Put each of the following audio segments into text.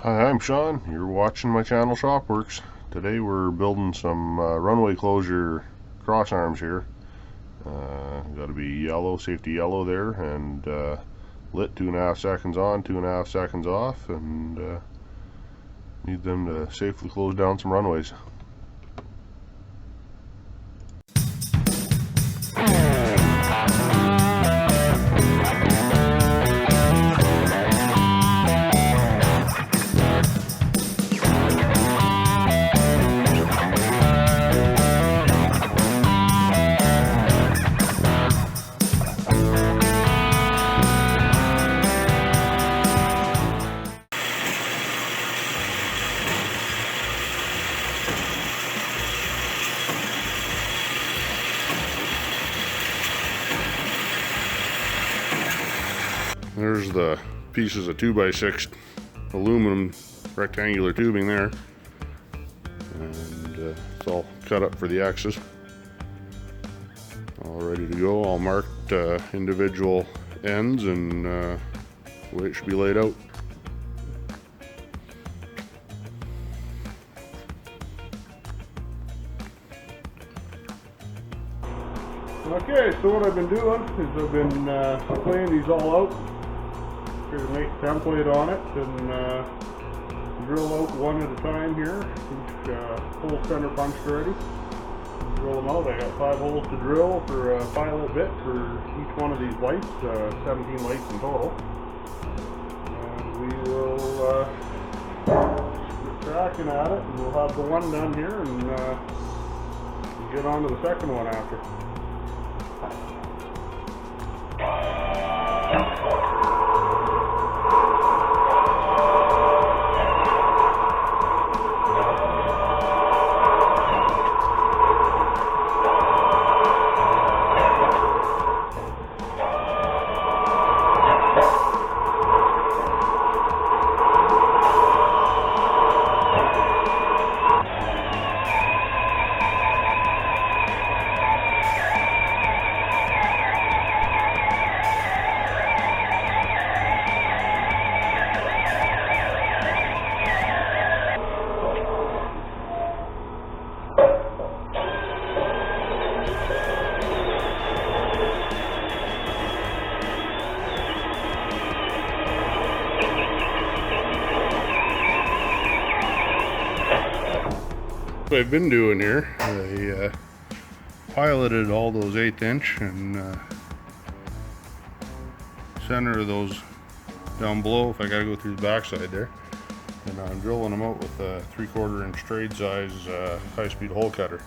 Hi, I'm Sean. You're watching my channel Shopworx. Today we're building some runway closure cross arms here. Got to be yellow, safety yellow there, and lit 2.5 seconds on, 2.5 seconds off, and need them to safely close down some runways. There's the pieces of 2x6 aluminum rectangular tubing there, and it's all cut up for the axis, all ready to go, all marked individual ends and the way it should be laid out. Okay, so what I've been doing is I've been laying these all out. Here to make a template on it and drill out one at a time here. Each hole center punched already. Drill them out. I got 5 holes to drill for a pilot bit for each one of these lights, 17 lights in total. And we will get cracking at it, and we'll have the one done here and get on to the second one after. What I've been doing here, I piloted all those 1/8 inch and center of those down below if I gotta go through the backside there, and I'm drilling them out with a 3/4 inch trade size high-speed hole cutter.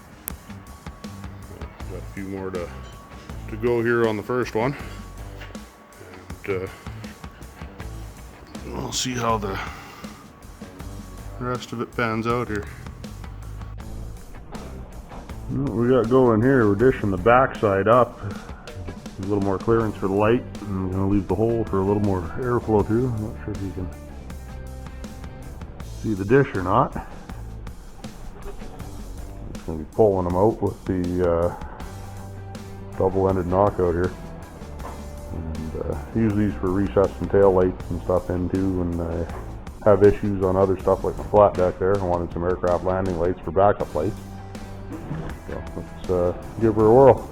Got a few more to go here on the first one, and we'll see how the rest of it pans out here. What we got going here, we're dishing the back side up, a little more clearance for the light, and we're going to leave the hole for a little more airflow too. I'm not sure if you can see the dish or not. Just going to be pulling them out with the double-ended knockout here, and use these for recessing tail lights and stuff in too, and I have issues on other stuff like my flat deck there. I wanted some aircraft landing lights for backup lights. So let's give her a whirl.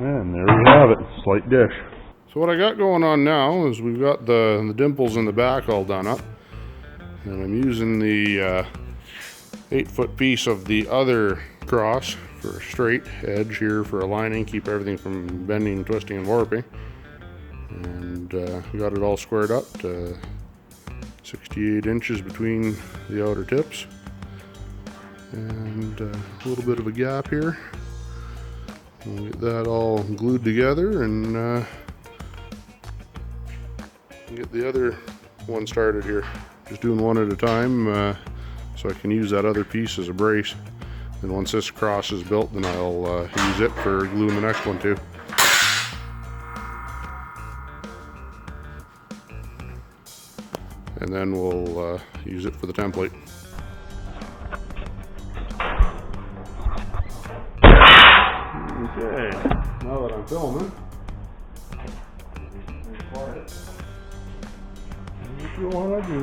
And there we have it, slight dish. So what I got going on now is we've got the dimples in the back all done up, and I'm using the 8-foot piece of the other cross for a straight edge here for aligning, keep everything from bending, twisting, and warping. And got it all squared up to 68 inches between the outer tips, and a little bit of a gap here. We'll get that all glued together and get the other one started here. Just doing one at a time so I can use that other piece as a brace. And once this cross is built, then I'll use it for gluing the next one too. And then we'll use it for the template. Okay, now that I'm filming, what you want to do?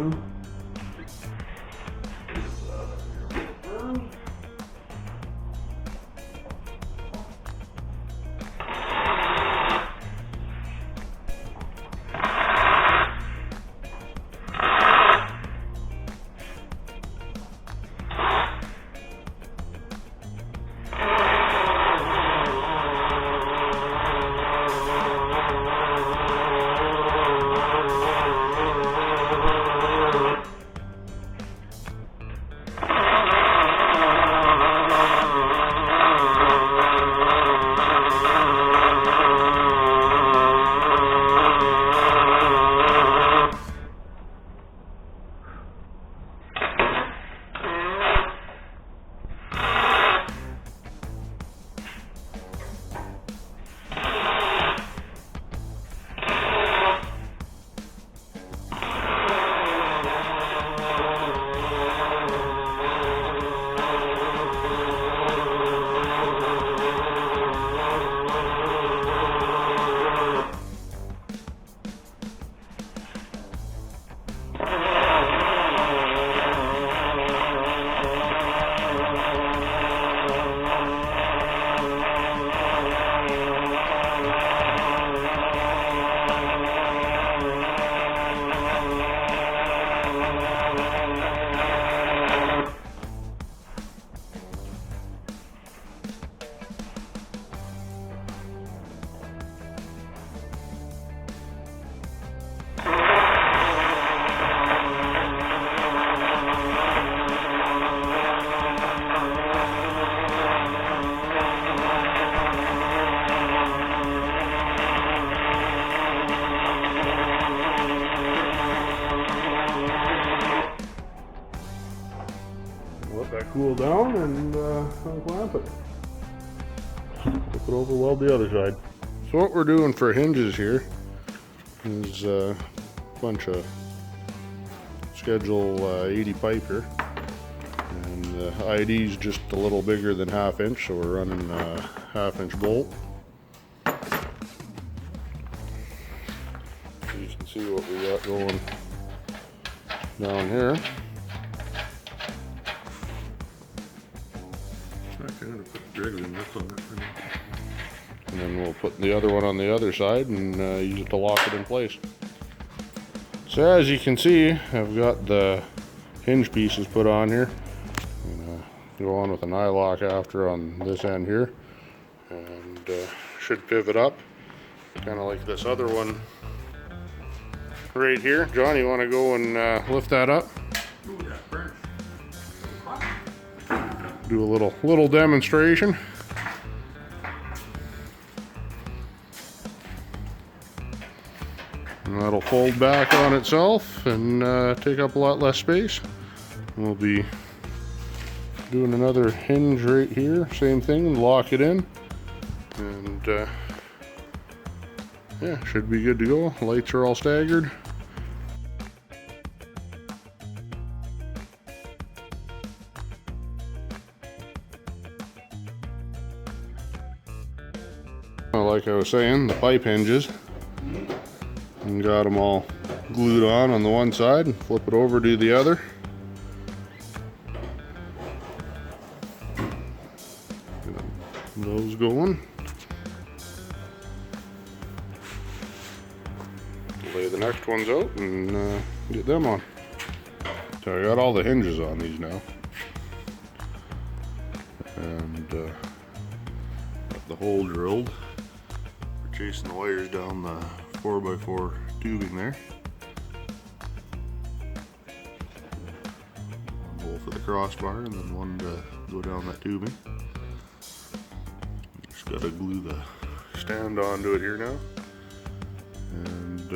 Let that cool down and unclamp it. Flip it over, weld the other side. So what we're doing for hinges here is a bunch of Schedule 80 pipe here. And the ID is just a little bigger than 1/2 inch, so we're running a 1/2 inch bolt. So you can see what we got going down here. And then we'll put the other one on the other side and use it to lock it in place. So as you can see, I've got the hinge pieces put on here. Go on with an eye lock after on this end here, and should pivot up, kind of like this other one right here. John, you want to go and lift that up? Do a little demonstration. And that'll fold back on itself and take up a lot less space. We'll be doing another hinge right here, same thing, lock it in, and yeah, should be good to go. Lights are all staggered. Like I was saying, the pipe hinges, and got them all glued on the one side, and flip it over to the other. Those going. Lay the next ones out and get them on. So I got all the hinges on these now, and got the hole drilled. We're chasing the wires down the 4x4 tubing there. for the crossbar and then one to go down that tubing. Just gotta glue the stand onto it here now, and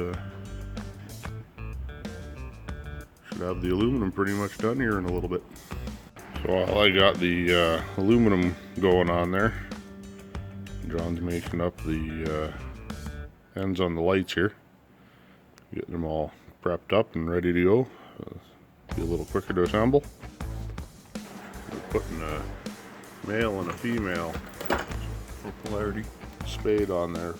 should have the aluminum pretty much done here in a little bit. So while I got the aluminum going on there, John's making up the ends on the lights here, getting them all prepped up and ready to go. Be a little quicker to assemble. We're putting a male and a female for polarity spade on there.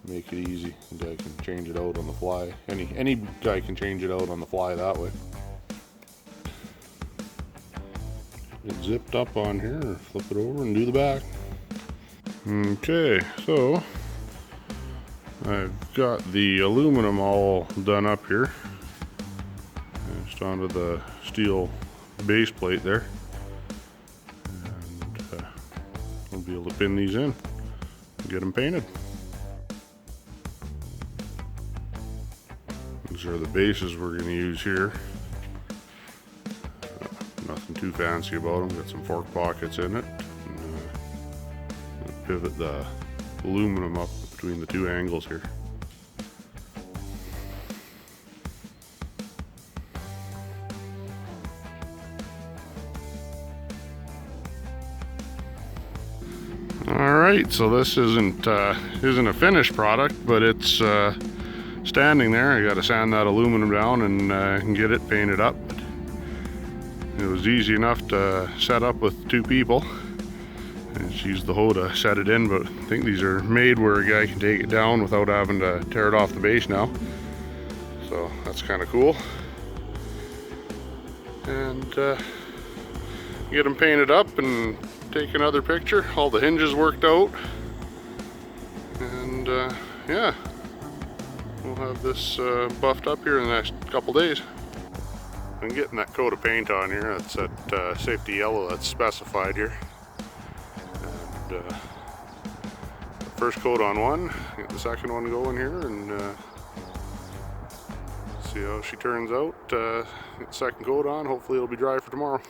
Make it easy. The guy can change it out on the fly. Any guy can change it out on the fly that way. Get zipped up on here, or flip it over and do the back. Okay, so I've got the aluminum all done up here. Just onto the steel base plate there. And we'll be able to pin these in and get them painted. These are the bases we're going to use here. Nothing too fancy about them. Got some fork pockets in it. And, pivot the aluminum up between the two angles here. Alright, so this isn't a finished product, but it's standing there. I got to sand that aluminum down and get it painted up. It was easy enough to set up with two people. And just used the hoe to set it in, but I think these are made where a guy can take it down without having to tear it off the base now. So that's kind of cool. And get them painted up and take another picture. All the hinges worked out. And yeah, we'll have this buffed up here in the next couple days. I'm getting that coat of paint on here. That's that safety yellow that's specified here. And first coat on one, get the second one going here, and see how she turns out. Get the second coat on. Hopefully it'll be dry for tomorrow.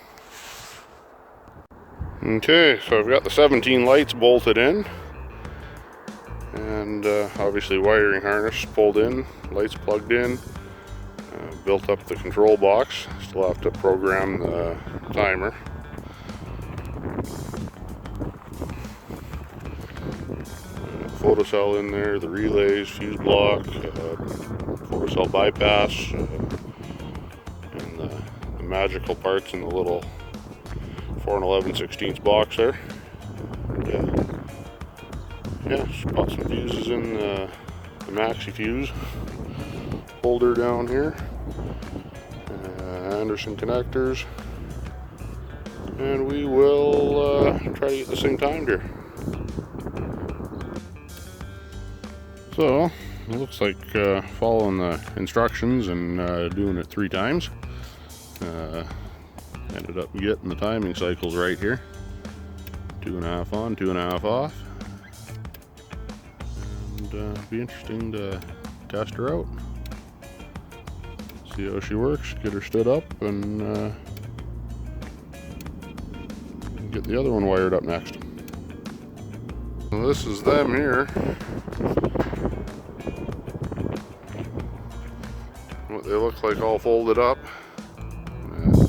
Okay, so I've got the 17 lights bolted in, and obviously wiring harness pulled in, lights plugged in. Built up the control box. Still have to program the timer. Photocell in there, the relays, fuse block, photocell bypass, and the magical parts in the little 4 11/16 box there. Yeah, just put some fuses in the maxi fuse holder down here. Anderson connectors, and we will try to get this thing timed here. So it looks like following the instructions and doing it 3 times. Ended up getting the timing cycles right here. 2.5 on, 2.5 off, and be interesting to test her out. See how she works, get her stood up, and get the other one wired up next. Well, this is them here. What they look like all folded up.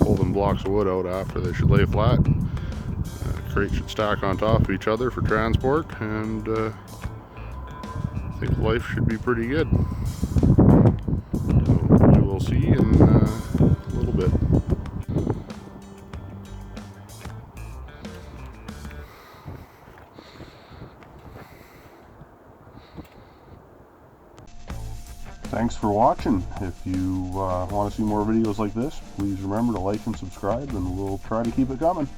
Pull them blocks of wood out after. They should lay flat. Crates should stack on top of each other for transport, and I think life should be pretty good. We'll see in a little bit. Thanks for watching. If you want to see more videos like this, please remember to like and subscribe, and we'll try to keep it coming.